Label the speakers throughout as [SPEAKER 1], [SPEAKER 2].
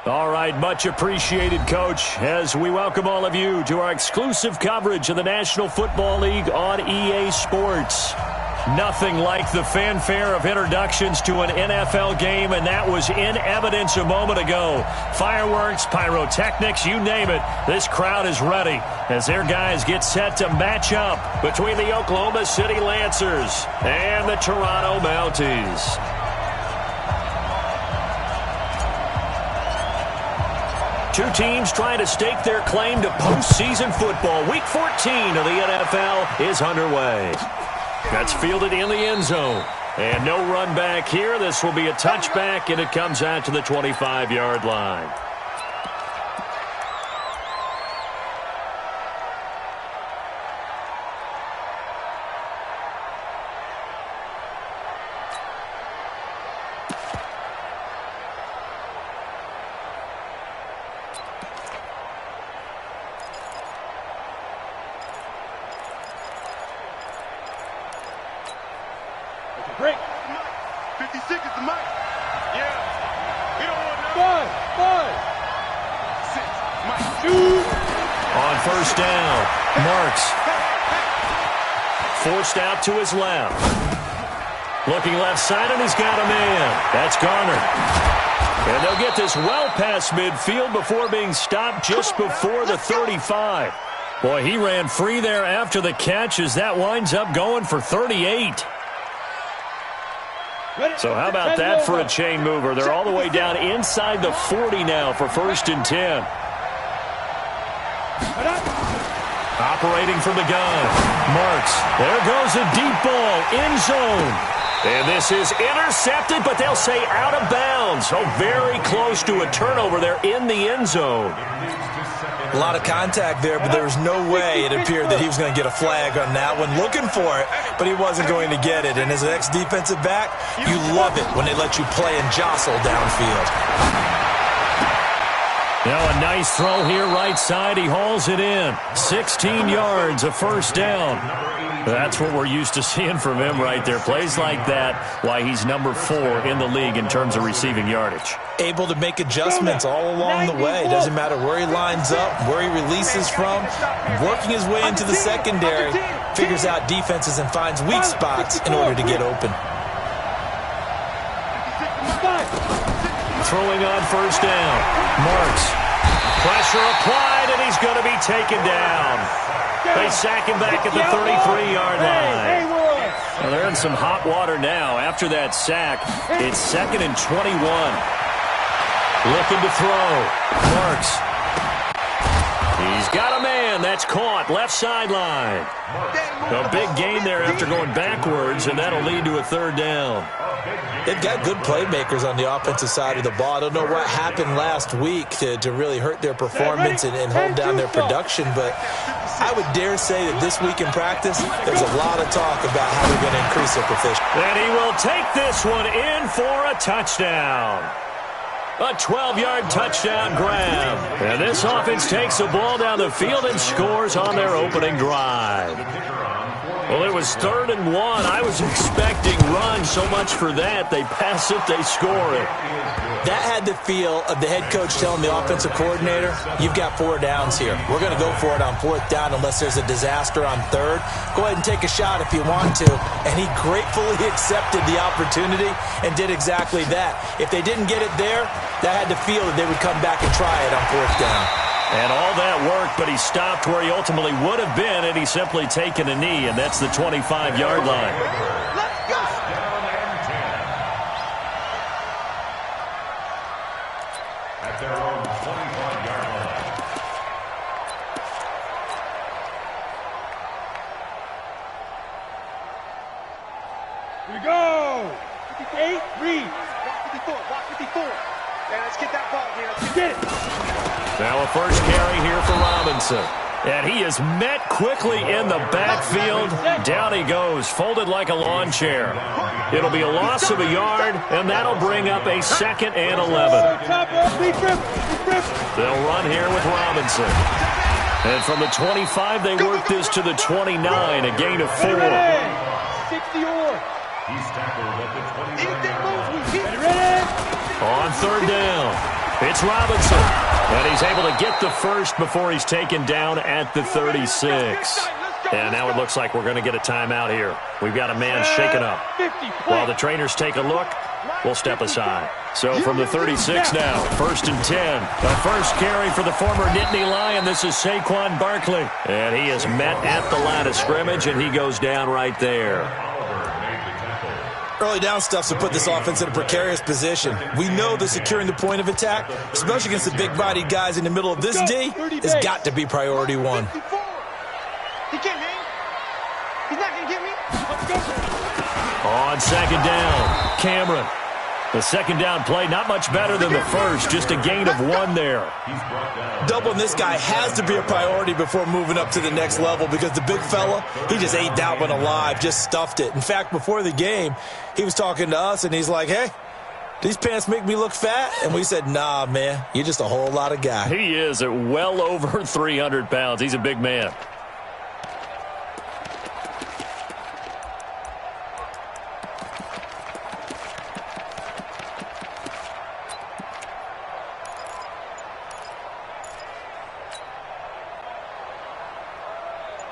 [SPEAKER 1] All right, much appreciated, Coach, as we welcome all of you to our exclusive coverage of the National Football League on EA Sports. Nothing like the fanfare of introductions to an NFL game, and that was in evidence a moment ago. Fireworks, pyrotechnics, you name it. This crowd is ready as their guys get set to match up between the Oklahoma City Lancers and the Toronto Mounties. Two teams trying to stake their claim to postseason football. Week 14 of the NFL is underway. That's fielded in the end zone. And no run back here. This will be a touchback, and it comes out to the 25-yard line.
[SPEAKER 2] Break. 56 is the mic. Yeah. We don't want no. 5. 6. Mike. Shoot.
[SPEAKER 1] On first down, Marks. Forced out to his left. Looking left side, and he's got a man. That's Garner. And they'll get this well past midfield before being stopped just before the 35. Boy, he ran free there after the catch as that winds up going for 38. So how about that for a chain mover? They're all the way down inside the 40 now for 1st and 10. Operating from the gun. Marks. There goes a deep ball. End zone. And this is intercepted, but they'll say out of bounds. So very close to a turnover there in the end zone.
[SPEAKER 3] A lot of contact there, but there was no way it appeared that he was going to get a flag on that one. Looking for it, but he wasn't going to get it. And as an ex-defensive back, you love it when they let you play and jostle downfield.
[SPEAKER 1] Now a nice throw here right side. He hauls it in. 16 yards, a first down. That's what we're used to seeing from him right there. Plays like that, why he's number 4 in the league in terms of receiving yardage.
[SPEAKER 3] Able to make adjustments all along the way. Doesn't matter where he lines up, where he releases from. Working his way into the secondary, figures out defenses and finds weak spots in order to get open.
[SPEAKER 1] Throwing on first down. Marks. Pressure applied, and he's going to be taken down. They sack him back at the 33-yard line. Well, they're in some hot water now. After that sack, it's 2nd and 21. Looking to throw. Marks. He's got a man. That's caught. Left sideline. A big gain there after going backwards, and that'll lead to a 3rd down.
[SPEAKER 3] They've got good playmakers on the offensive side of the ball. I don't know what happened last week to really hurt their performance and hold down their production, but I would dare say that this week in practice, there's a lot of talk about how they're going to increase their proficiency.
[SPEAKER 1] And he will take this one in for a touchdown. A 12-yard touchdown grab. And this offense takes the ball down the field and scores on their opening drive. Well, it was 3rd and 1. I was expecting run so much for that. They pass it, they score it.
[SPEAKER 3] That had the feel of the head coach telling the offensive coordinator, you've got 4 downs here. We're going to go for it on 4th down unless there's a disaster on 3rd. Go ahead and take a shot if you want to. And he gratefully accepted the opportunity and did exactly that. If they didn't get it there, that had the feel that they would come back and try it on 4th down.
[SPEAKER 1] And all that worked, but he stopped where he ultimately would have been, and he's simply taken a knee, and that's the 25-yard line.
[SPEAKER 2] Let's go.
[SPEAKER 4] At their own 25-yard line.
[SPEAKER 2] Here we go. 58, read. Walk 54. Yeah, let's get that ball here. Let's get it.
[SPEAKER 1] Now a first carry here for Robinson. And he is met quickly in the backfield. Down he goes, folded like a lawn chair. It'll be a loss of a yard, and that'll bring up a 2nd and 11. They'll run here with Robinson. And from the 25, they work this to the 29, a gain of 4.
[SPEAKER 2] 60 or.
[SPEAKER 4] He's tackled at the 29-yard line.
[SPEAKER 1] On 3rd down. It's Robinson, and he's able to get the first before he's taken down at the 36. And now it looks like we're going to get a timeout here. We've got a man shaken up. While the trainers take a look, we'll step aside. So from the 36 now, 1st and 10. The first carry for the former Nittany Lion. This is Saquon Barkley. And he is met at the line of scrimmage, and he goes down right there.
[SPEAKER 3] Early down stuff's to put this offense in a precarious position. We know that securing the point of attack, especially against the big-bodied guys in the middle of this D, has got to be priority one.
[SPEAKER 2] He can't hang. He's not going to get me. Let's go.
[SPEAKER 1] On 2nd down, Cameron. The 2nd down play, not much better than the first, just a gain of 1 there.
[SPEAKER 3] Doubling this guy has to be a priority before moving up to the next level because the big fella, he just ate that one alive, just stuffed it. In fact, before the game, he was talking to us, and he's like, hey, these pants make me look fat? And we said, nah, man, you're just a whole lot of guy.
[SPEAKER 1] He is at well over 300 pounds. He's a big man.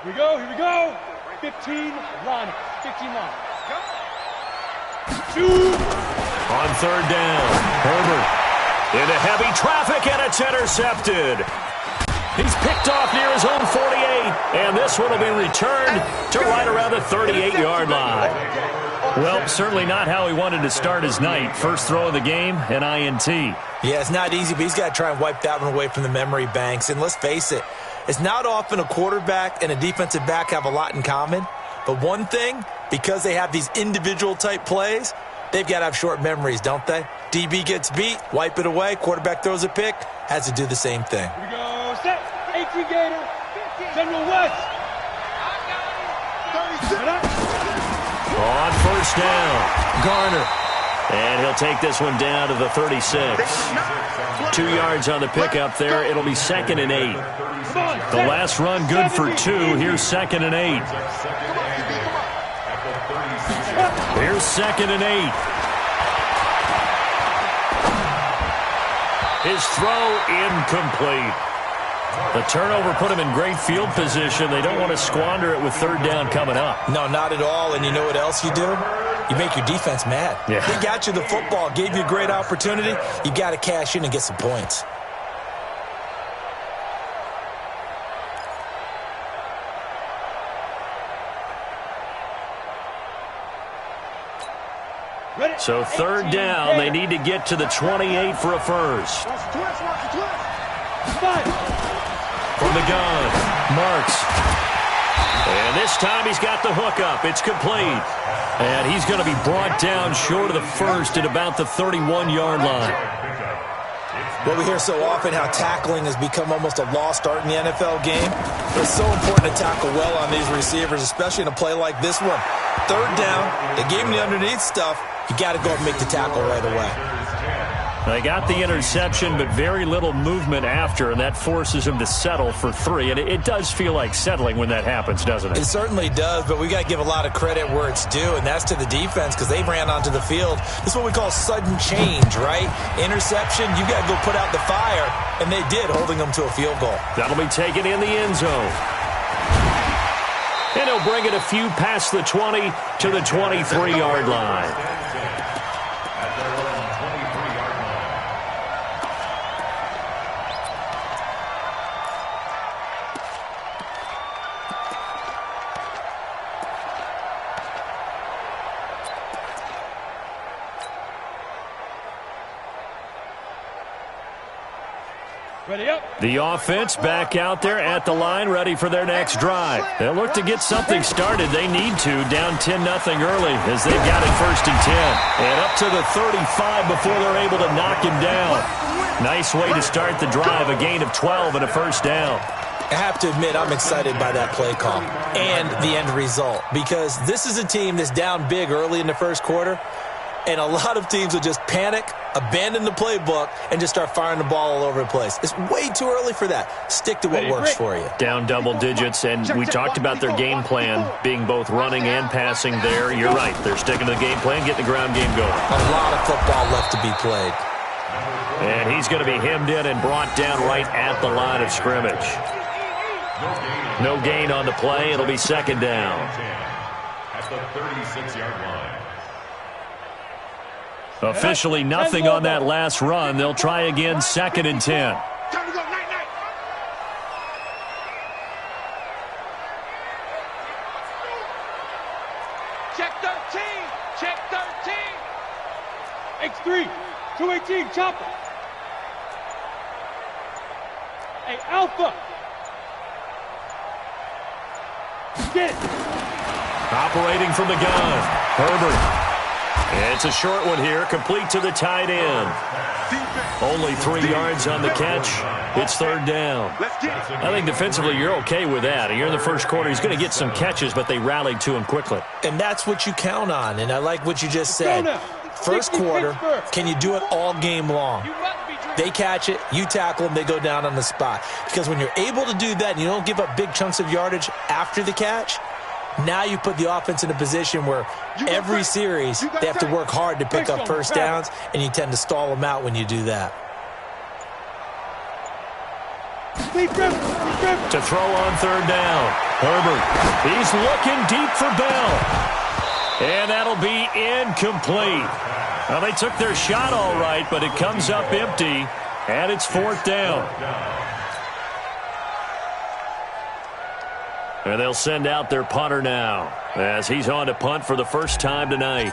[SPEAKER 2] Here we go. 15 line. 15 line. Shoot.
[SPEAKER 1] On 3rd down, Herbert into heavy traffic, and it's intercepted. He's picked off near his own 48, and this one will be returned to right around the 38-yard line. Well, certainly not how he wanted to start his night. First throw of the game, an INT.
[SPEAKER 3] Yeah, it's not easy, but he's got to try and wipe that one away from the memory banks. And let's face it, it's not often a quarterback and a defensive back have a lot in common. But one thing, because they have these individual type plays, they've got to have short memories, don't they? DB gets beat, wipe it away, quarterback throws a pick, has to do the same thing.
[SPEAKER 2] Here we go. Set. 18 Gator. General West.
[SPEAKER 1] On 1st down, Garner. And he'll take this one down to the 36. 2 yards on the pickup there. It'll be 2nd and 8. The last run good for 2. Here's 2nd and 8. Here's 2nd and 8. His throw incomplete. The turnover put him in great field position. They don't want to squander it with 3rd down coming up.
[SPEAKER 3] No, not at all. And you know what else you do? You make your defense mad.
[SPEAKER 1] Yeah.
[SPEAKER 3] They got you the football, gave you a great opportunity. You got to cash in and get some points.
[SPEAKER 1] So 3rd down, they need to get to the 28 for a first. From the gun, Marks. And this time he's got the hook up. It's complete. And he's going to be brought down short of the first at about the 31-yard line.
[SPEAKER 3] Well, we hear so often how tackling has become almost a lost art in the NFL game. It's so important to tackle well on these receivers, especially in a play like this one. 3rd down, they gave him the underneath stuff. You got to go and make the tackle right away.
[SPEAKER 1] They got the interception, but very little movement after, and that forces him to settle for 3. And it does feel like settling when that happens, doesn't it?
[SPEAKER 3] It certainly does, but we got to give a lot of credit where it's due, and that's to the defense because they ran onto the field. This is what we call sudden change, right? Interception, you got to go put out the fire, and they did, holding them to a field goal.
[SPEAKER 1] That'll be taken in the end zone. And he'll bring it a few past the 20 to the 23-yard line. The offense back out there at the line, ready for their next drive. They'll look to get something started. They need to, down 10-0 early as they've got it 1st and 10. And up to the 35 before they're able to knock him down. Nice way to start the drive, a gain of 12 and a 1st down.
[SPEAKER 3] I have to admit, I'm excited by that play call and the end result because this is a team that's down big early in the first quarter, and a lot of teams will just panic, abandon the playbook, and just start firing the ball all over the place. It's way too early for that. Stick to what works for you.
[SPEAKER 1] Down double digits, and we talked about their game plan being both running and passing there. You're right. They're sticking to the game plan, getting the ground game going.
[SPEAKER 3] A lot of football left to be played.
[SPEAKER 1] And he's going to be hemmed in and brought down right at the line of scrimmage. No gain on the play. It'll be second down.
[SPEAKER 4] At the 36-yard line.
[SPEAKER 1] Officially nothing on that last run. They'll try again, second and 10.
[SPEAKER 2] Time to go, night. Check 13. Check 13. X3. 218. Chopper. Hey, Alpha. Get it.
[SPEAKER 1] Operating from the gun. Herbert. It's a short one here, complete to the tight end. Only 3 yards on the catch. It's third down. I think defensively you're okay with that. You're in the first quarter. He's going to get some catches, but they rallied to him quickly.
[SPEAKER 3] And that's what you count on, and I like what you just said. First quarter, can you do it all game long? They catch it, you tackle them, they go down on the spot. Because when you're able to do that and you don't give up big chunks of yardage after the catch, now you put the offense in a position where every series they have to work hard to pick up first downs, and you tend to stall them out when you do that.
[SPEAKER 1] To throw on third down. Herbert, he's looking deep for Bell. And that'll be incomplete. Well, they took their shot all right, but it comes up empty, and it's fourth down. And they'll send out their punter now as he's on to punt for the first time tonight.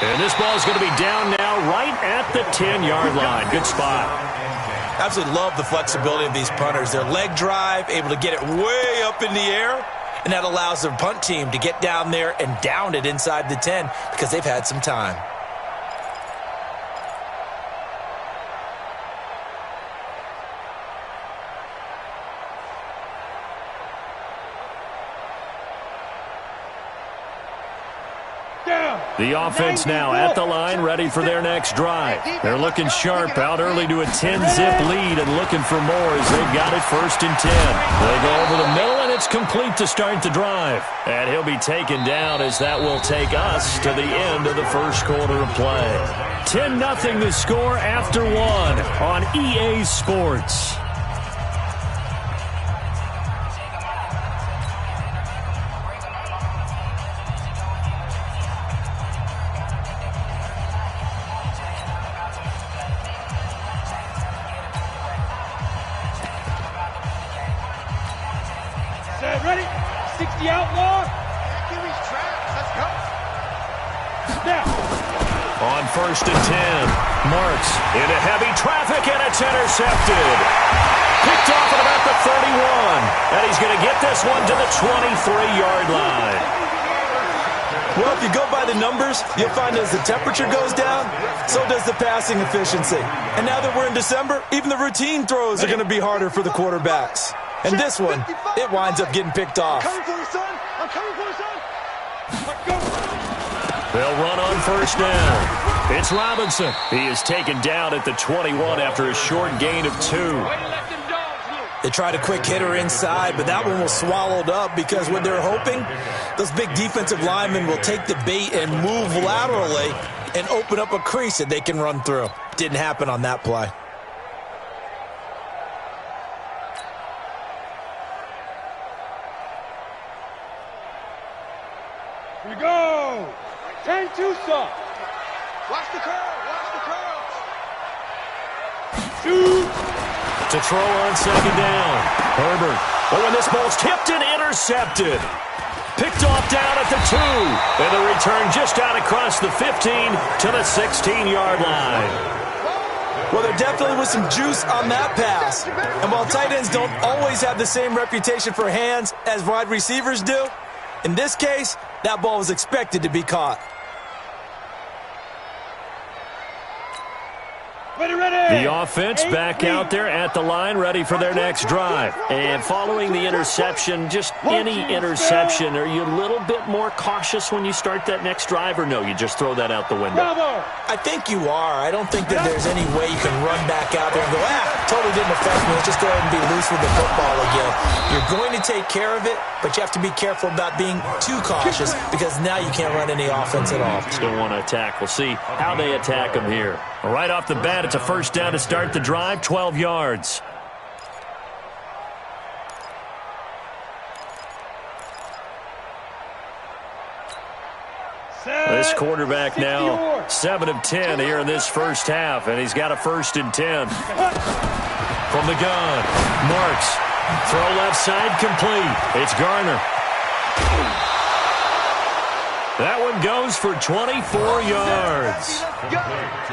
[SPEAKER 1] And this ball is going to be down now right at the 10-yard line. Good spot.
[SPEAKER 3] Absolutely love the flexibility of these punters. Their leg drive, able to get it way up in the air, and that allows their punt team to get down there and down it inside the 10 because they've had some time.
[SPEAKER 1] The offense now at the line, ready for their next drive. They're looking sharp, out early to a 10-zip lead and looking for more as they've got it first and 10. They go over the middle, and it's complete to start the drive. And he'll be taken down as that will take us to the end of the first quarter of play. 10-0 the score after one on EA Sports.
[SPEAKER 2] Ready? 60 outlaw. Achilles traps. Let's go. Now.
[SPEAKER 1] On first and 10, Marks into heavy traffic, and it's intercepted. Picked off at about the 31, and he's going to get this one to the 23-yard line.
[SPEAKER 3] Well, if you go by the numbers, you'll find as the temperature goes down, so does the passing efficiency. And now that we're in December, even the routine throws are going to be harder for the quarterbacks. And this one, it winds up getting picked off.
[SPEAKER 2] I'm coming for you, son. I'm coming for you, son. Let's go.
[SPEAKER 1] They'll run on first down. It's Robinson. He is taken down at the 21 after a short gain of 2.
[SPEAKER 3] They tried a quick hitter inside, but that one was swallowed up because what they're hoping, those big defensive linemen will take the bait and move laterally and open up a crease that they can run through. Didn't happen on that play.
[SPEAKER 2] Here we go. 10-2 soft. Watch the curl. Watch the curls. Shoot.
[SPEAKER 1] To throw on second down. Herbert. Oh, and this ball's tipped and intercepted. Picked off down at the 2. And the return just out across the 15 to the 16-yard line.
[SPEAKER 3] Well, there definitely was some juice on that pass. And while tight ends don't always have the same reputation for hands as wide receivers do, in this case, that ball was expected to be caught.
[SPEAKER 2] Ready.
[SPEAKER 1] The The offense back out there at the line, ready for their next drive. And following the interception, just any interception, are you a little bit more cautious when you start that next drive, or no, you just throw that out the window?
[SPEAKER 3] I think you are. I don't think that there's any way you can run back out there and go, totally didn't affect me. Let's just go ahead and be loose with the football again. You're going to take care of it, but you have to be careful about being too cautious because now you can't run any offense at all.
[SPEAKER 1] Still want to attack. We'll see how they attack them here. Right off the bat, it's a first down to start the drive, 12 yards. This quarterback now 7 of 10 here in this first half, and he's got a 1st and 10. From the gun, Marks. Throw left side, complete. It's Garner. That one goes for 24 yards.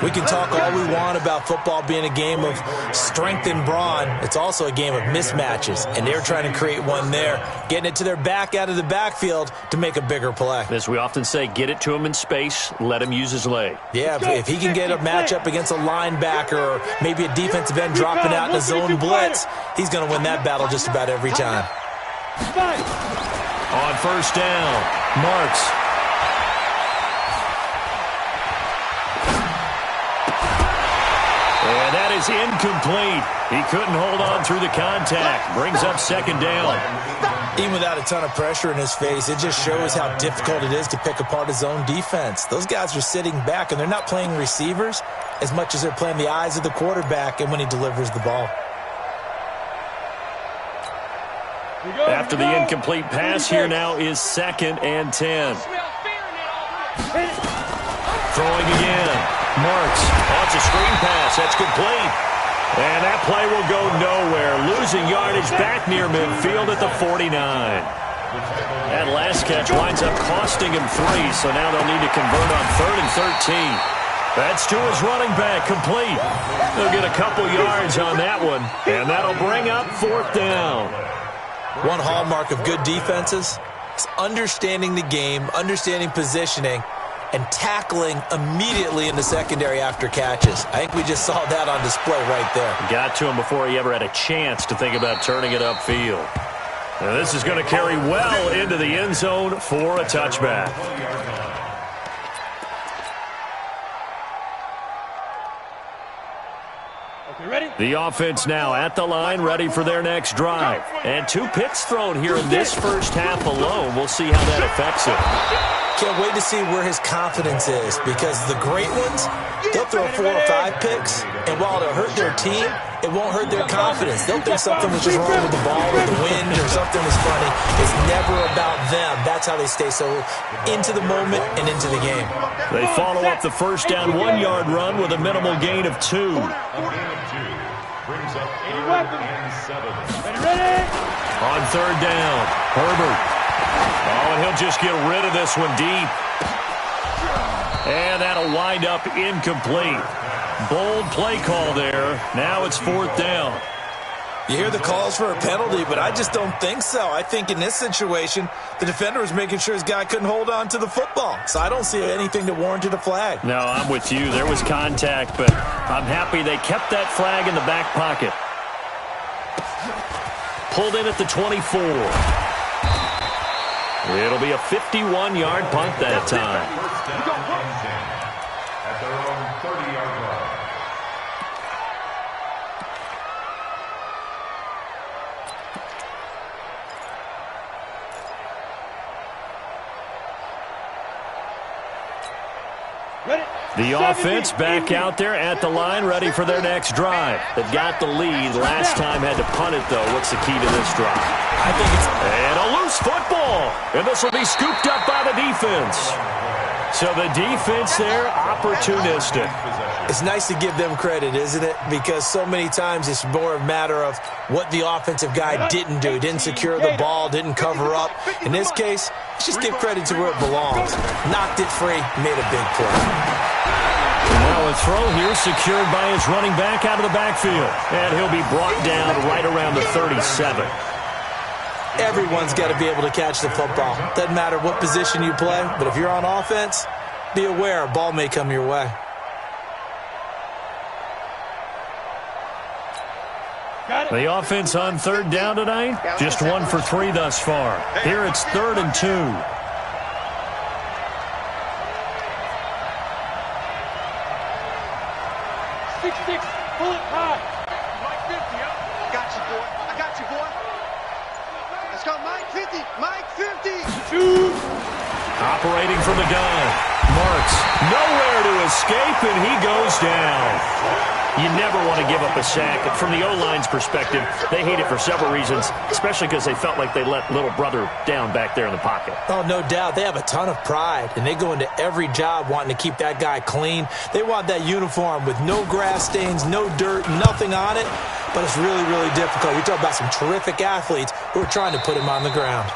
[SPEAKER 3] We can talk all we want about football being a game of strength and brawn. It's also a game of mismatches, and they're trying to create one there, getting it to their back out of the backfield to make a bigger play.
[SPEAKER 1] As we often say, get it to him in space, let him use his leg.
[SPEAKER 3] Yeah, if he can get a matchup against a linebacker or maybe a defensive end dropping out in a zone blitz, he's going to win that battle just about every time.
[SPEAKER 1] On first down, Marks. And that is incomplete. He couldn't hold on through the contact. Brings up 2nd down.
[SPEAKER 3] Even without a ton of pressure in his face, it just shows how difficult it is to pick apart his own defense. Those guys are sitting back, and they're not playing receivers as much as they're playing the eyes of the quarterback and when he delivers the ball.
[SPEAKER 1] After the incomplete pass, here now is 2nd and 10. Throwing again. Marks wants a screen pass. That's complete. And that play will go nowhere. Losing yardage back near midfield at the 49. That last catch winds up costing him 3, so now they'll need to convert on 3rd and 13. That's to his running back, complete. They'll get a couple yards on that one, and that'll bring up 4th down.
[SPEAKER 3] One hallmark of good defenses is understanding the game, understanding positioning, and tackling immediately in the secondary after catches. I think we just saw that on display right there.
[SPEAKER 1] Got to him before he ever had a chance to think about turning it upfield. And this is going to carry well into the end zone for a touchback. The offense now at the line, ready for their next drive. And 2 picks thrown here in this first half alone. We'll see how that affects him.
[SPEAKER 3] Can't wait to see where his confidence is, because the great ones, they'll throw 4 or 5 picks, and while it'll hurt their team, it won't hurt their confidence. They'll think something was just wrong with the ball or the wind or something was funny. It's never about them. That's how they stay so into the moment and into the game.
[SPEAKER 1] They follow up the first down 1-yard run with a minimal gain of 2.
[SPEAKER 4] Brings up 3rd and 7.
[SPEAKER 1] On 3rd down, Herbert. Oh, and he'll just get rid of this one deep. And that'll wind up incomplete. Bold play call there. Now it's 4th down.
[SPEAKER 3] You hear the calls for a penalty, but I just don't think so. I think in this situation, the defender was making sure his guy couldn't hold on to the football. So I don't see anything that warranted a flag.
[SPEAKER 1] No, I'm with you. There was contact, but I'm happy they kept that flag in the back pocket. Pulled in at the 24. It'll be a 51-yard punt that time.
[SPEAKER 4] At their own 30-yard line.
[SPEAKER 1] The offense back out there at the line, ready for their next drive. They've got the lead. Last time had to punt it, though. What's the key to this drive?
[SPEAKER 3] I think it's...
[SPEAKER 1] And a loose football. And this will be scooped up by the defense. So the defense there, opportunistic.
[SPEAKER 3] It's nice to give them credit, isn't it? Because so many times it's more a matter of what the offensive guy didn't do. Didn't secure the ball, didn't cover up. In this case, let's just give credit to where it belongs. Knocked it free, made a big play.
[SPEAKER 1] Now a throw here secured by his running back out of the backfield. And he'll be brought down right around the 37.
[SPEAKER 3] Everyone's got to be able to catch the football. Doesn't matter what position you play, but if you're on offense, be aware a ball may come your way.
[SPEAKER 1] The offense on third down tonight, just 1 for 3 thus far. Here it's 3rd and 2.
[SPEAKER 2] 6-6, pull it high. Mike 50, I got you, boy. I got you, boy. Let's go, Mike 50. Mike 50. Shoot.
[SPEAKER 1] Operating from the gun. Marks nowhere to escape, and he goes down. You never want to give up a sack. From the O-line's perspective, they hate it for several reasons, especially because they felt like they let little brother down back there in the pocket.
[SPEAKER 3] Oh, no doubt. They have a ton of pride, and they go into every job wanting to keep that guy clean. They want that uniform with no grass stains, no dirt, nothing on it, but it's really, really difficult. We talk about some terrific athletes who are trying to put him on the ground.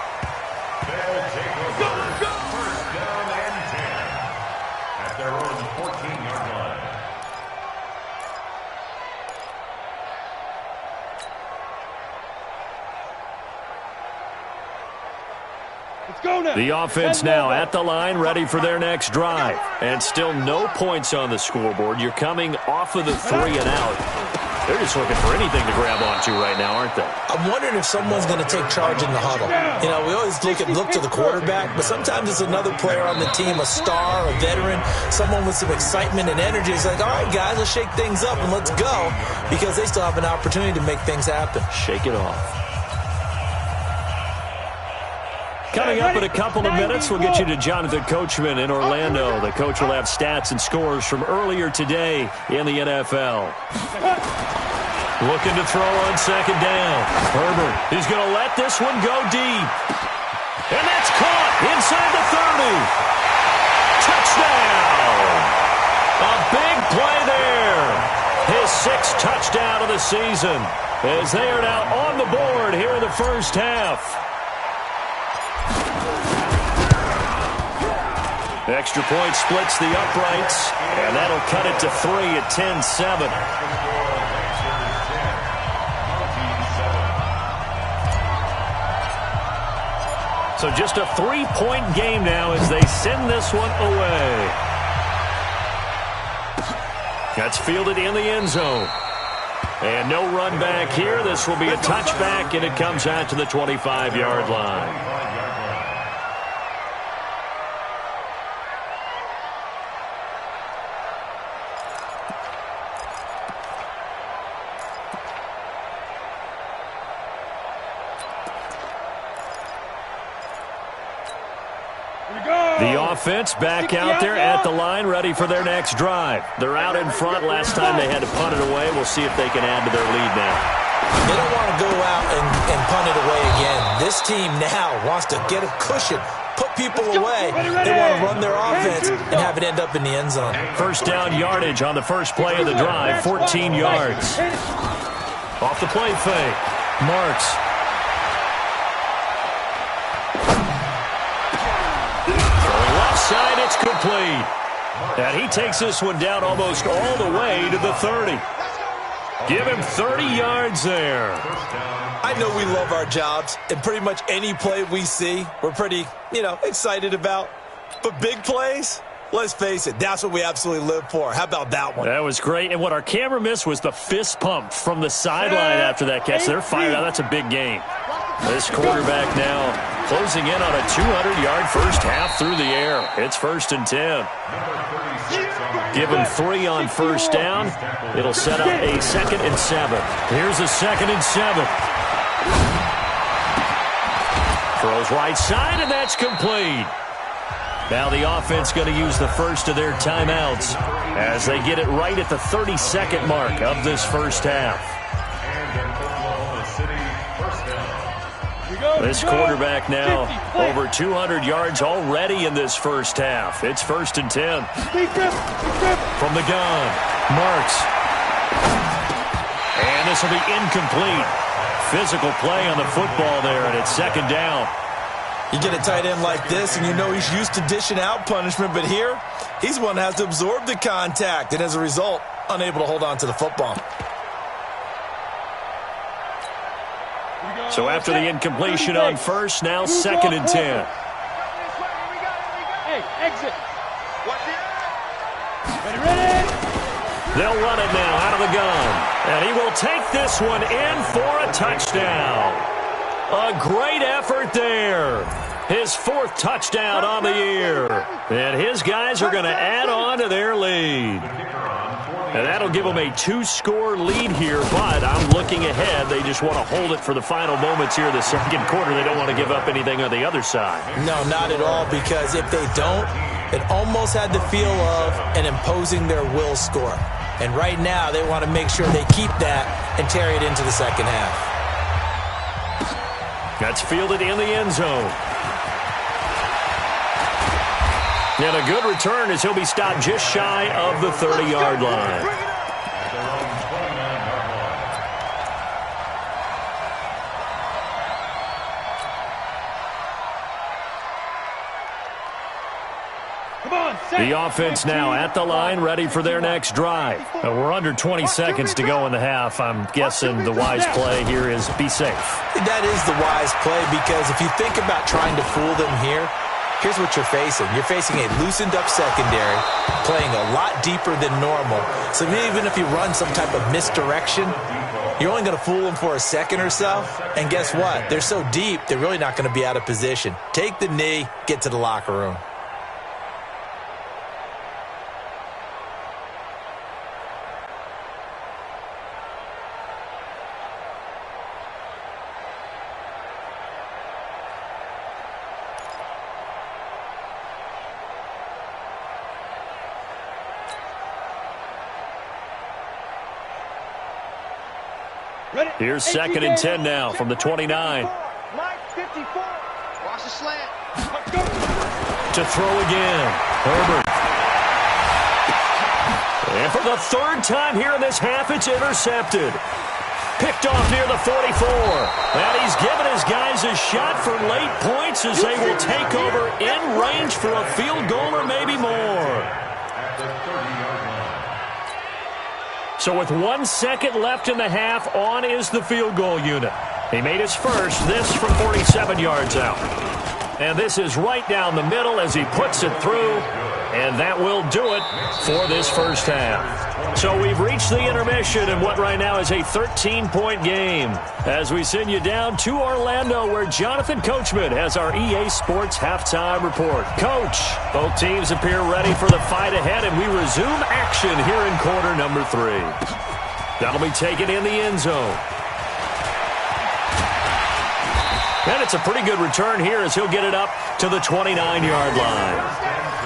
[SPEAKER 1] The offense now at the line, ready for their next drive. And still no points on the scoreboard. You're coming off of the 3 and out. They're just looking for anything to grab onto right now, aren't they?
[SPEAKER 3] I'm wondering if someone's going to take charge in the huddle. You know, we always look to the quarterback, but sometimes it's another player on the team, a star, a veteran, someone with some excitement and energy. It's like, all right, guys, let's shake things up and let's go, because they still have an opportunity to make things happen.
[SPEAKER 1] Shake it off. Coming up in a couple of minutes, we'll get you to Jonathan Coachman in Orlando. The coach will have stats and scores from earlier today in the NFL. Looking to throw on second down. Herbert, he's going to let this one go deep. And that's caught inside the 30. Touchdown! A big play there. His 6th touchdown of the season as they are now on the board here in the first half. Extra point splits the uprights, and that'll cut it to 3 at 10-7. So just a 3-point game now as they send this one away. That's fielded in the end zone. And no run back here. This will be a touchback, and it comes out to the 25-yard line. The offense back out there at the line, ready for their next drive. They're out in front. Last time they had to punt it away. We'll see if they can add to their lead now.
[SPEAKER 3] They don't want to go out and punt it away again. This team now wants to get a cushion, put people away. They want to run their offense and have it end up in the end zone.
[SPEAKER 1] First down yardage on the first play of the drive, 14 yards. Off the play fake. Marks. Side, it's complete. And he takes this one down almost all the way to the 30. Give him 30 yards there.
[SPEAKER 3] I know we love our jobs, and pretty much any play we see, we're pretty, excited about. But big plays, let's face it, that's what we absolutely live for. How about that one?
[SPEAKER 1] That was great. And what our camera missed was the fist pump from the sideline after that catch. They're fired out. That's a big game. This quarterback now closing in on a 200-yard first half through the air. It's 1st and 10. Give him 3 on first down. It'll set up a 2nd and 7. Here's a 2nd and 7. Throws right side, and that's complete. Now the offense going to use the first of their timeouts as they get it right at the 32nd mark of this first half. This quarterback now over 200 yards already in this first half. It's 1st and 10. From the gun, Marks. And this will be incomplete. Physical play on the football there, and it's 2nd down.
[SPEAKER 3] You get a tight end like this, and you know he's used to dishing out punishment, but here, he's one that has to absorb the contact, and as a result, unable to hold on to the football.
[SPEAKER 1] So after the incompletion on first, now 2nd and 10.
[SPEAKER 2] Hey, exit. Ready.
[SPEAKER 1] They'll run it now out of the gun. And he will take this one in for a touchdown. A great effort there. His 4th touchdown on the year. And his guys are going to add on to their lead. And that'll give them a 2-score lead here, but I'm looking ahead. They just want to hold it for the final moments here in the second quarter. They don't want to give up anything on the other side.
[SPEAKER 3] No, not at all, because if they don't, it almost had the feel of an imposing their will score. And right now, they want to make sure they keep that and carry it into the second half.
[SPEAKER 1] That's fielded in the end zone. And a good return as he'll be stopped just shy of the 30-yard line. The offense now at the line, ready for their next drive. We're under 20 seconds to go in the half. I'm guessing the wise play here is be safe.
[SPEAKER 3] That is the wise play, because if you think about trying to fool them here, here's what you're facing. You're facing a loosened-up secondary, playing a lot deeper than normal. So even if you run some type of misdirection, you're only going to fool them for a second or so. And guess what? They're so deep, they're really not going to be out of position. Take the knee, get to the locker room.
[SPEAKER 1] Here's 2nd and 10 now from the 29.
[SPEAKER 2] Mike 54. Watch the slant.
[SPEAKER 1] To throw again. Herbert. And for the 3rd time here in this half, it's intercepted. Picked off near the 44. And he's given his guys a shot for late points as they will take over in range for a field goal or maybe more. So with 1 second left in the half, on is the field goal unit. He made his first, this from 47 yards out. And this is right down the middle as he puts it through. And that will do it for this first half. So we've reached the intermission in what right now is a 13-point game as we send you down to Orlando, where Jonathan Coachman has our EA Sports halftime report. Coach, both teams appear ready for the fight ahead, and we resume action here in quarter number 3. That'll be taken in the end zone. And it's a pretty good return here as he'll get it up to the 29-yard line.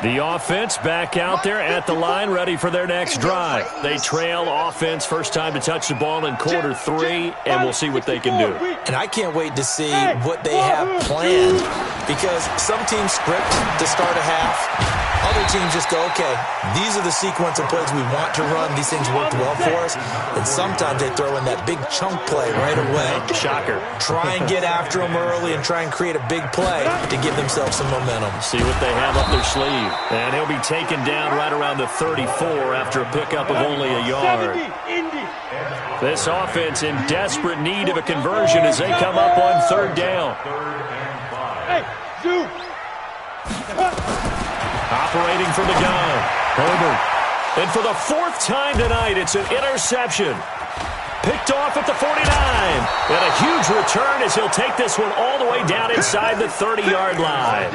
[SPEAKER 1] The offense back out there at the line, ready for their next drive. They trail offense, first time to touch the ball in quarter 3, and we'll see what they can do.
[SPEAKER 3] And I can't wait to see what they have planned, because some teams script to start a half. Other teams just go, okay, these are the sequence of plays we want to run. These things worked well for us. And sometimes they throw in that big chunk play right away.
[SPEAKER 1] Shocker.
[SPEAKER 3] Try and get after them early and try and create a big play to give themselves some momentum.
[SPEAKER 1] See what they have up their sleeve. And he'll be taken down right around the 34 after a pickup of only a yard. This offense in desperate need of a conversion as they come up on 3rd down. Operating from the gun, Herbert. And for the 4th time tonight, it's an interception. Picked off at the 49. And a huge return as he'll take this one all the way down inside the 30-yard line.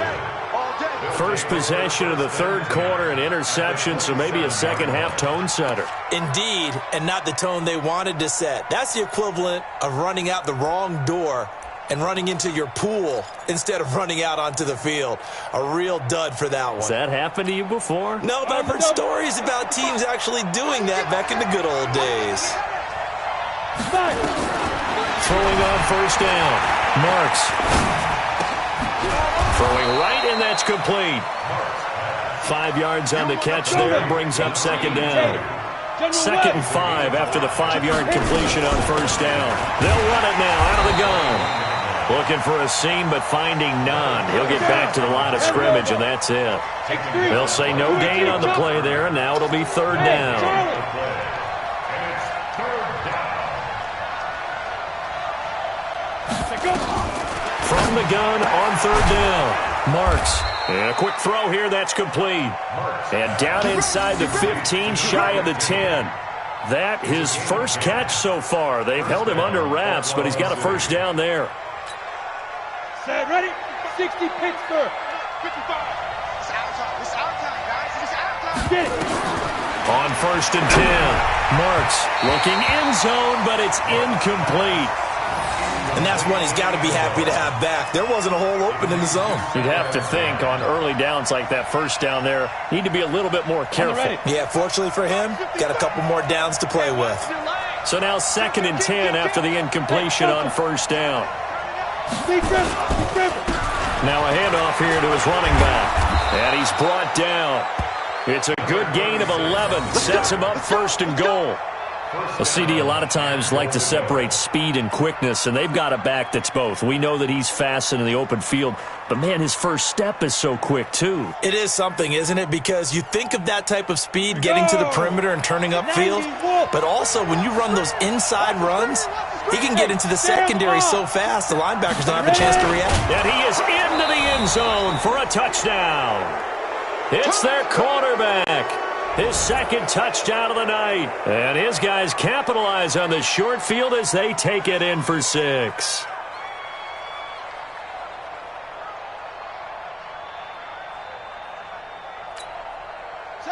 [SPEAKER 1] First possession of the 3rd quarter, an interception, so maybe a second-half tone setter.
[SPEAKER 3] Indeed, and not the tone they wanted to set. That's the equivalent of running out the wrong door and running into your pool instead of running out onto the field. A real dud for that one.
[SPEAKER 1] Has that happened to you before?
[SPEAKER 3] No, but I've heard stories about teams actually doing that back in the good old days.
[SPEAKER 1] Throwing on 1st down. Marks. Throwing right, and that's complete. 5 yards on the catch there, brings up 2nd down. 2nd and 5 after the 5-yard completion on 1st down. They'll run it now out of the gun. Looking for a seam, but finding none. He'll get back to the line of scrimmage, and that's it. They'll say no gain on the play there, and now it'll be 3rd down. From the gun on third down. Marks. And a quick throw here that's complete. And down inside the 15, shy of the 10. That his first catch so far. They've held him under wraps, but he's got a first down there.
[SPEAKER 2] Set, ready? 60 Pittsburgh. 55. It's our time. It's our time, guys. It's our time. Get it.
[SPEAKER 1] On first and 10. Marks looking end zone, but it's incomplete.
[SPEAKER 3] And that's one he's got to be happy to have back. There wasn't a hole open in the zone.
[SPEAKER 1] You'd have to think on early downs like that first down there, need to be a little bit more careful.
[SPEAKER 3] Yeah, fortunately for him, got a couple more downs to play with.
[SPEAKER 1] So now second and 10 after the incompletion on first down. Now a handoff here to his running back. And he's brought down. It's a good gain of 11. Sets him up first and goal. A CD a lot of times like to separate speed and quickness, and they've got a back that's both. We know that he's fast in the open field, but, man, his first step is so quick, too.
[SPEAKER 3] It is something, isn't it? Because you think of that type of speed getting to the perimeter and turning upfield, but also when you run those inside runs, he can get into the secondary so fast the linebackers don't have a chance to react.
[SPEAKER 1] And he is into the end zone for a touchdown. It's their quarterback. His second touchdown of the night. And his guys capitalize on the short field as they take it in for 6.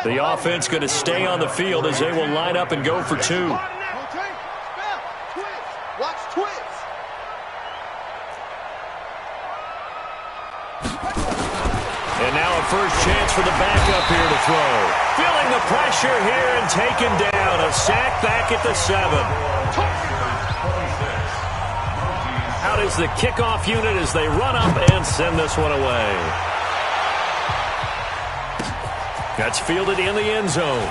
[SPEAKER 1] The offense going to stay on the field as they will line up and go for 2.
[SPEAKER 2] Watch twits.
[SPEAKER 1] And now a first chance for the backup here to throw. Feeling the pressure here and taken down. A sack back at the 7. Out is the kickoff unit as they run up and send this one away. That's fielded in the end zone.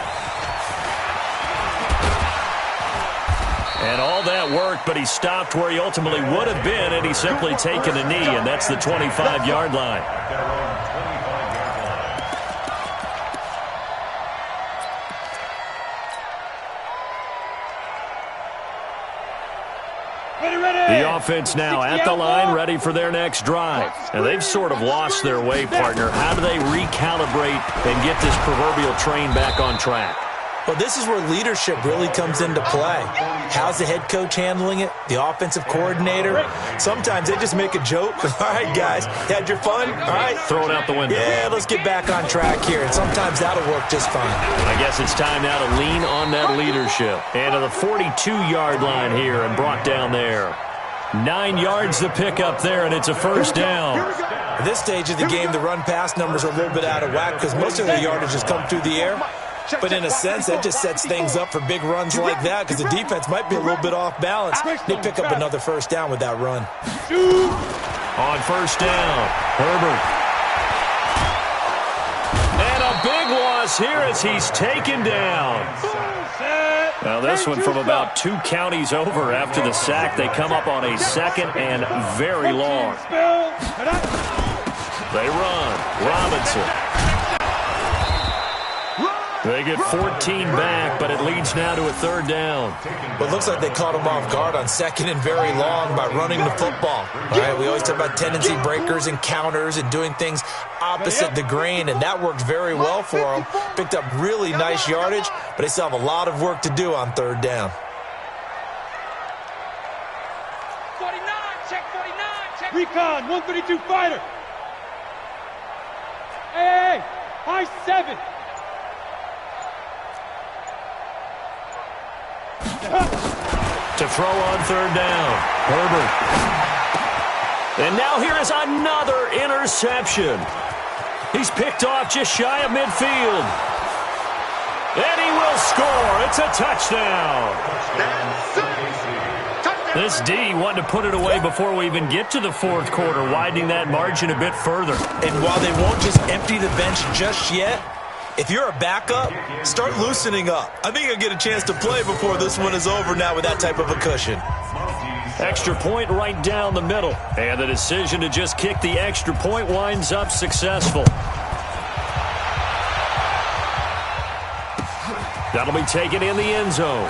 [SPEAKER 1] And all that worked, but he stopped where he ultimately would have been, and he's simply taken a knee, and that's the 25-yard line. The offense now at the line, ready for their next drive. And they've sort of lost their way, partner. How do they recalibrate and get this proverbial train back on track?
[SPEAKER 3] Well, this is where leadership really comes into play. How's the head coach handling it? The offensive coordinator? Sometimes they just make a joke. All right, guys, had your fun? All right.
[SPEAKER 1] Throw it out the window.
[SPEAKER 3] Yeah, let's get back on track here. And sometimes that'll work just fine.
[SPEAKER 1] I guess it's time now to lean on that leadership. And to the 42-yard line here and brought down there. 9 yards to pick up there, and it's a first down.
[SPEAKER 3] At this stage of the game, the run-pass numbers are a little bit out of whack because most of the yardage has come through the air. But in a sense, that just sets things up for big runs like that because the defense might be a little bit off balance. They pick up another first down with that run.
[SPEAKER 1] On first down, Herbert. And a big loss here as he's taken down. Now this one from about 2 counties over after the sack. They come up on a second and very long. They run. Robinson. They get 14 back, but it leads now to a third down.
[SPEAKER 3] But it looks like they caught him off guard on second and very long by running the football. All right, we always talk about tendency breakers and counters and doing things opposite the grain, and that worked very well for them. Picked up really nice yardage, but they still have a lot of work to do on third down.
[SPEAKER 2] 49, check 49, check. Recon, 132 fighter. Hey, high 7.
[SPEAKER 1] To throw on third down, Herbert. And now here is another interception. He's picked off just shy of midfield. And he will score. It's a touchdown. This D wanted to put it away before we even get to the fourth quarter, widening that margin a bit further.
[SPEAKER 3] And while they won't just empty the bench just yet, if you're a backup, start loosening up. I think you'll get a chance to play before this one is over now with that type of a cushion.
[SPEAKER 1] Extra point right down the middle. And the decision to just kick the extra point winds up successful. That'll be taken in the end zone.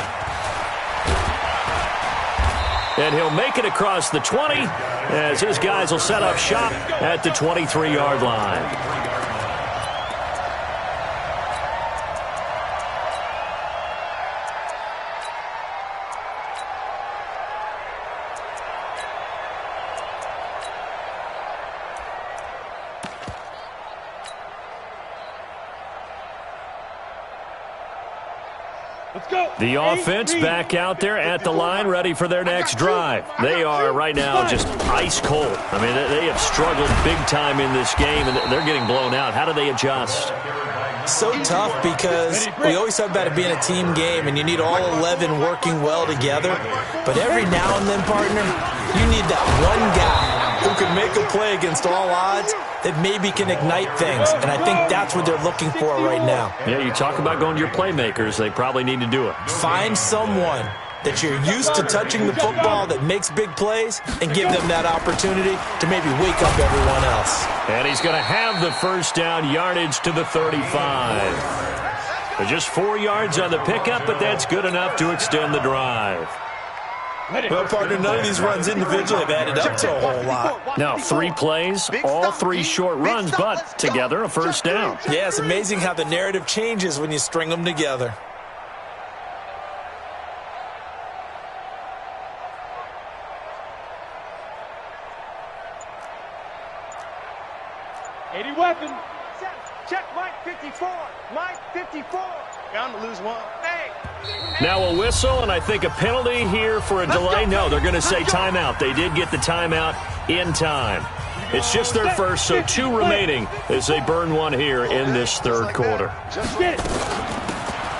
[SPEAKER 1] And he'll make it across the 20 as his guys will set up shop at the 23-yard line. The offense back out there at the line, ready for their next drive. They are right now just ice cold. I mean, they have struggled big time in this game, and they're getting blown out. How do they adjust?
[SPEAKER 3] So tough because we always talk about it being a team game, and you need all 11 working well together. But every now and then, partner, you need that one guy who can make a play against all odds that maybe can ignite things. And I think that's what they're looking for right now.
[SPEAKER 1] Yeah, you talk about going to your playmakers. They probably need to do it.
[SPEAKER 3] Find someone that you're used to touching the football that makes big plays and give them that opportunity to maybe wake up everyone else.
[SPEAKER 1] And he's going to have the first down, yardage to the 35. They're just 4 yards on the pickup, but that's good enough to extend the drive.
[SPEAKER 3] Well, partner, none of these runs individually have added up to a whole lot.
[SPEAKER 1] Now, 3 plays, all 3 short runs, but together a first down.
[SPEAKER 3] Yeah, it's amazing how the narrative changes when you string them together.
[SPEAKER 2] Weapon. Check Mike 54. Mike 54. Bound to lose one. Hey.
[SPEAKER 1] Now a whistle, and I think a penalty here for a delay. No, they're going to say timeout. They did get the timeout in time. It's just their first, so 2 remaining as they burn one here in this third quarter.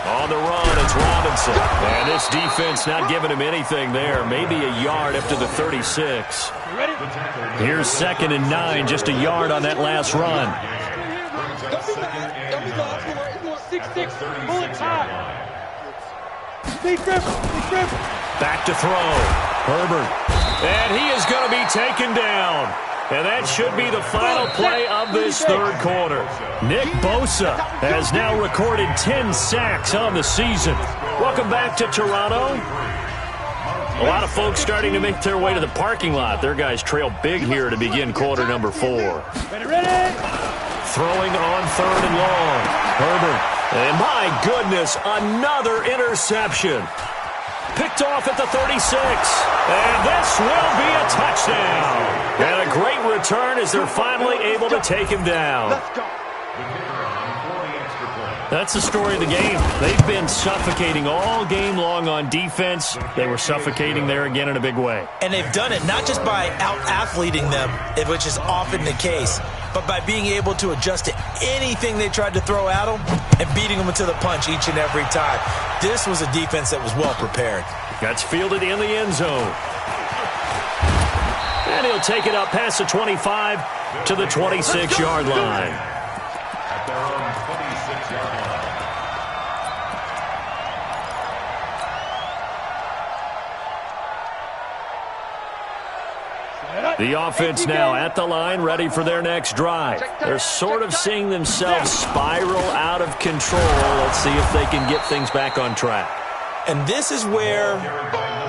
[SPEAKER 1] On the run, it's Robinson. And this defense not giving him anything there. Maybe a yard up to the 36. Here's 2nd and 9, just a yard on that last run.
[SPEAKER 2] 6-6, bullet time.
[SPEAKER 1] Back to throw. Herbert. And he is going to be taken down. And that should be the final play of this third quarter. Nick Bosa has now recorded 10 sacks on the season. Welcome back to Toronto. A lot of folks starting to make their way to the parking lot. Their guys trail big here to begin quarter number 4. Throwing on 3rd and long. Herbert. And my goodness, another interception. Picked off at the 36. And this will be a touchdown. And a great return as they're finally able to take him down. That's the story of the game. They've been suffocating all game long on defense. They were suffocating there again in a big way.
[SPEAKER 3] And they've done it not just by out-athleting them, which is often the case, but by being able to adjust to anything they tried to throw at them and beating them to the punch each and every time. This was a defense that was well prepared.
[SPEAKER 1] That's fielded in the end zone. And he'll take it up past the 25 to the 26-yard line.
[SPEAKER 4] At their own 26-yard line.
[SPEAKER 1] The offense now at the line, ready for their next drive. They're sort of seeing themselves spiral out of control. Let's see if they can get things back on track.
[SPEAKER 3] And this is where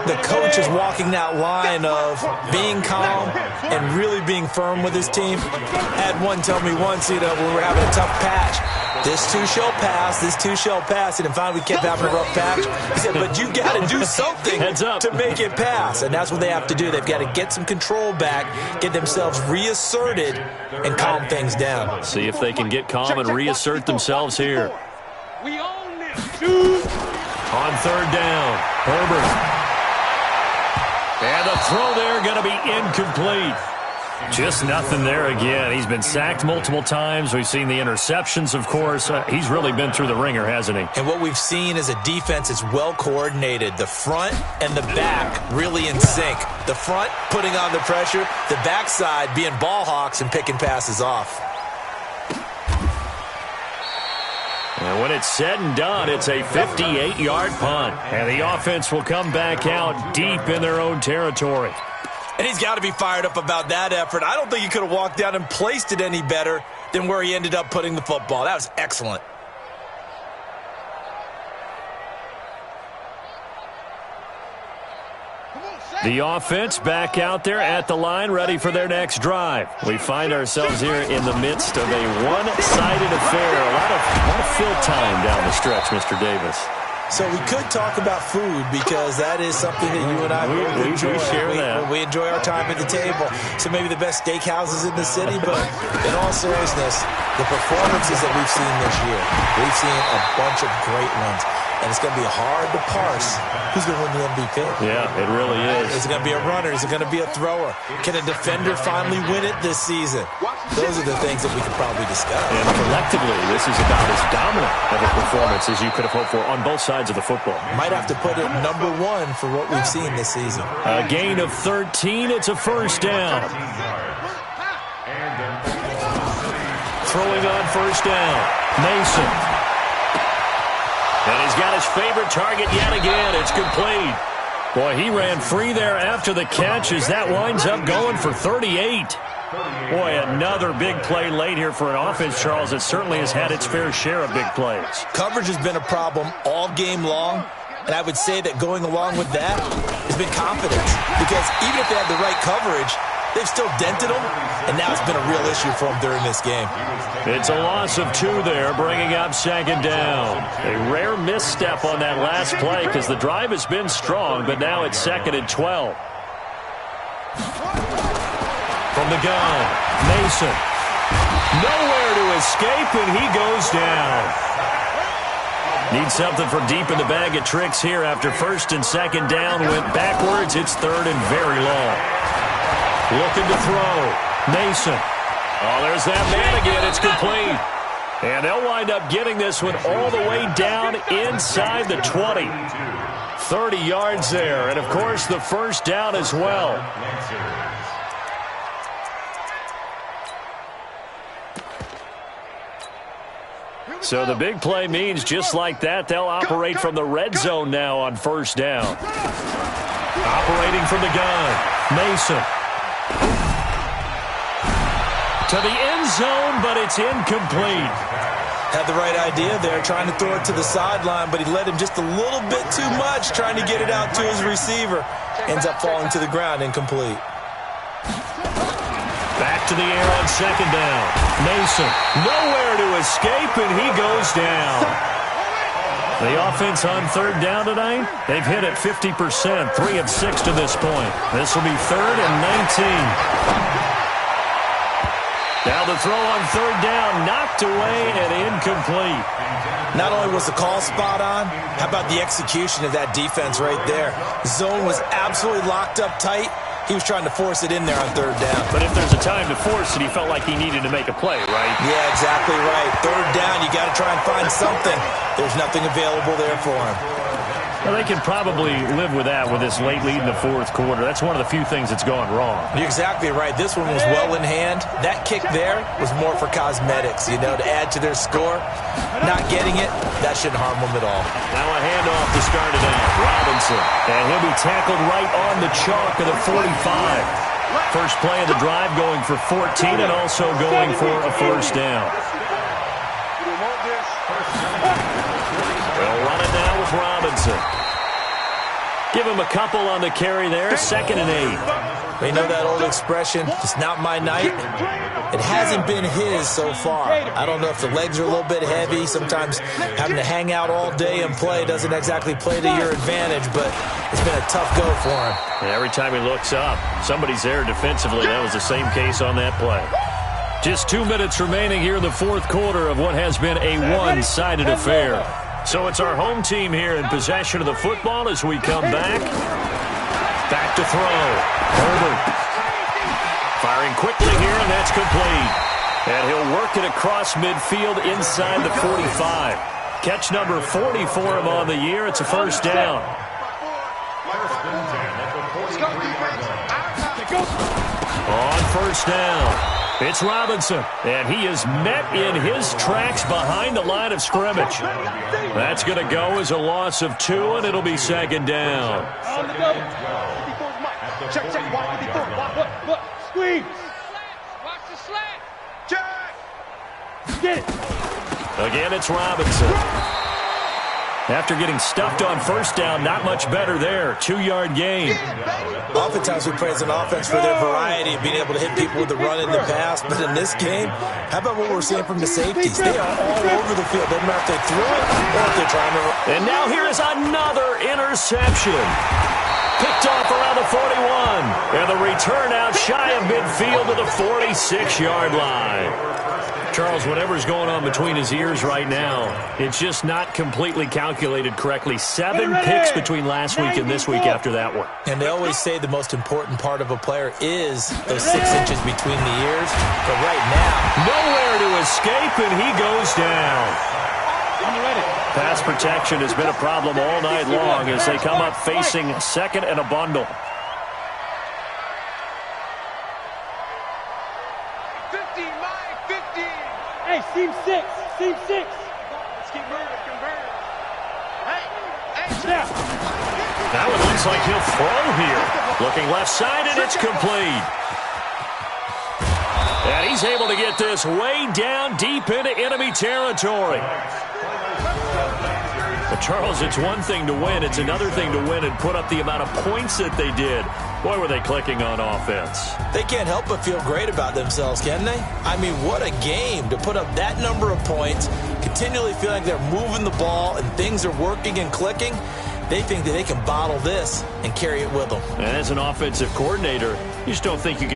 [SPEAKER 3] the coach is walking that line of being calm and really being firm with his team. Had one tell me once, when we were having a tough patch, this too shall pass, this too shall pass. And finally we kept having a rough patch. He said, but you got to do something to make it pass. And that's what they have to do. They've got to get some control back, get themselves reasserted, and calm things down.
[SPEAKER 1] See if they can get calm and reassert themselves here.
[SPEAKER 2] We own this.
[SPEAKER 1] On 3rd down, Herbert. And the throw there going to be incomplete. Just nothing there again. He's been sacked multiple times. We've seen the interceptions, of course. He's really been through the ringer, hasn't he?
[SPEAKER 3] And what we've seen is a defense that's well coordinated. The front and the back really in sync. The front putting on the pressure. The backside being ball hawks and picking passes off.
[SPEAKER 1] And when it's said and done, it's a 58-yard punt. And the offense will come back out deep in their own territory.
[SPEAKER 3] And he's got to be fired up about that effort. I don't think he could have walked down and placed it any better than where he ended up putting the football. That was excellent.
[SPEAKER 1] The offense back out there at the line, ready for their next drive. We find ourselves here in the midst of a one-sided affair. A lot of fill time down the stretch, Mr. Davis.
[SPEAKER 3] So we could talk about food because that is something that you and I
[SPEAKER 1] we
[SPEAKER 3] enjoy.
[SPEAKER 1] Share that.
[SPEAKER 3] We enjoy our time at the table. So maybe the best steakhouses in the city, but in all seriousness, the performances that we've seen this year, we've seen a bunch of great ones. And it's going to be hard to parse who's going to win the MVP.
[SPEAKER 1] Yeah, it really is.
[SPEAKER 3] Is it going to be a runner? Is it going to be a thrower? Can a defender finally win it this season? Those are the things that we could probably discuss.
[SPEAKER 1] And collectively, this is about as dominant of a performance as you could have hoped for on both sides of the football.
[SPEAKER 3] Might have to put it number one for what we've seen this season.
[SPEAKER 1] A gain of 13. It's a first down. Throwing on first down. Mason. And he's got his favorite target yet again. It's complete. Boy, he ran free there after the catch as that winds up going for 38. Boy, another big play late here for an offense, Charles, that certainly has had its fair share of big plays.
[SPEAKER 3] Coverage has been a problem all game long, and I would say that going along with that has been confidence. Because even if they had the right coverage, they've still dented them, and now it's been a real issue for them during this game.
[SPEAKER 1] It's a loss of 2 there, bringing up second down. A rare misstep on that last play because the drive has been strong, but now it's 2nd and 12. From the gun, Mason. Nowhere to escape, and he goes down. Need something from deep in the bag of tricks here after 1st and 2nd down. Went backwards. It's 3rd and very long. Looking to throw. Mason. Oh, there's that man again. It's complete. And they'll wind up getting this one all the way down inside the 20. 30 yards there. And, of course, the first down as well. So the big play means just like that, they'll operate from the red zone now on first down. Operating from the gun. Mason. To the end zone, but it's incomplete.
[SPEAKER 3] Had the right idea there, trying to throw it to the sideline, but he led him just a little bit too much, trying to get it out to his receiver. Ends up falling to the ground, incomplete.
[SPEAKER 1] Back to the air on second down. Mason, nowhere to escape, and he goes down. The offense on third down tonight, they've hit it 50%, 3 of 6 to this point. This will be 3rd and 19. Now the throw on third down, knocked away and incomplete.
[SPEAKER 3] Not only was the call spot on, how about the execution of that defense right there? Zone was absolutely locked up tight. He was trying to force it in there on third down.
[SPEAKER 1] But if there's a time to force it, he felt like he needed to make a play, right?
[SPEAKER 3] Yeah, exactly right. Third down, you got to try and find something. There's nothing available there for him.
[SPEAKER 1] Well, they can probably live with that with this late lead in the fourth quarter. That's one of the few things that's gone wrong.
[SPEAKER 3] You're exactly right. This one was well in hand. That kick there was more for cosmetics, you know, to add to their score. Not getting it, that shouldn't harm them at all.
[SPEAKER 1] Now a handoff to start it out. Robinson. And he'll be tackled right on the chalk of the 45. First play of the drive going for 14 and also going for a first down. We'll run it now with Robinson. Give him a couple on the carry there. 2nd and 8.
[SPEAKER 3] You know that old expression, it's not my night? It hasn't been his so far. I don't know if the legs are a little bit heavy. Sometimes having to hang out all day and play doesn't exactly play to your advantage, but it's been a tough go for him.
[SPEAKER 1] And every time he looks up, somebody's there defensively. That was the same case on that play. Just 2 minutes remaining here in the fourth quarter of what has been a one-sided affair. So it's our home team here in possession of the football as we come back. Back to throw. Herbert. Firing quickly here, and that's complete. And he'll work it across midfield inside the 45. Catch number 40 for him on the year. It's a first down. On first down. It's Robinson, and he is met in his tracks behind the line of scrimmage. That's going to go as a loss of 2, and it'll be 2nd down.
[SPEAKER 2] Check, watch the look, squeeze. Watch the slant. Check. Get it.
[SPEAKER 1] Again, it's Robinson. After getting stuffed on first down, not much better there. 2-yard gain.
[SPEAKER 3] Oftentimes we praise an offense for their variety of being able to hit people with the run in the pass. But in this game, how about what we're seeing from the safeties? They are all over the field. Doesn't matter if they threw it or if they're trying to run.
[SPEAKER 1] And now here is another interception. Picked off around the 41. And the return out shy of midfield to the 46-yard line. Charles, whatever's going on between his ears right now, it's just not completely calculated correctly. 7 picks between last week and this week after that one.
[SPEAKER 3] And they always say the most important part of a player is those 6 inches between the ears. But right now,
[SPEAKER 1] nowhere to escape, and he goes down. Pass protection has been a problem all night long as they come up facing second and a bundle.
[SPEAKER 2] 50, Mike, 50. Hey, seam 6, seam 6. Let's keep moving, convert. Hey, snap.
[SPEAKER 1] That one looks like he'll throw here. Looking left side, and it's complete. And he's able to get this way down deep into enemy territory. But Charles, it's one thing to win. It's another thing to win and put up the amount of points that they did. Boy, were they clicking on offense.
[SPEAKER 3] They can't help but feel great about themselves, can they? I mean, what a game to put up that number of points, continually feeling like they're moving the ball and things are working and clicking. They think that they can bottle this and carry it with them.
[SPEAKER 1] And as an offensive coordinator, you just don't think you can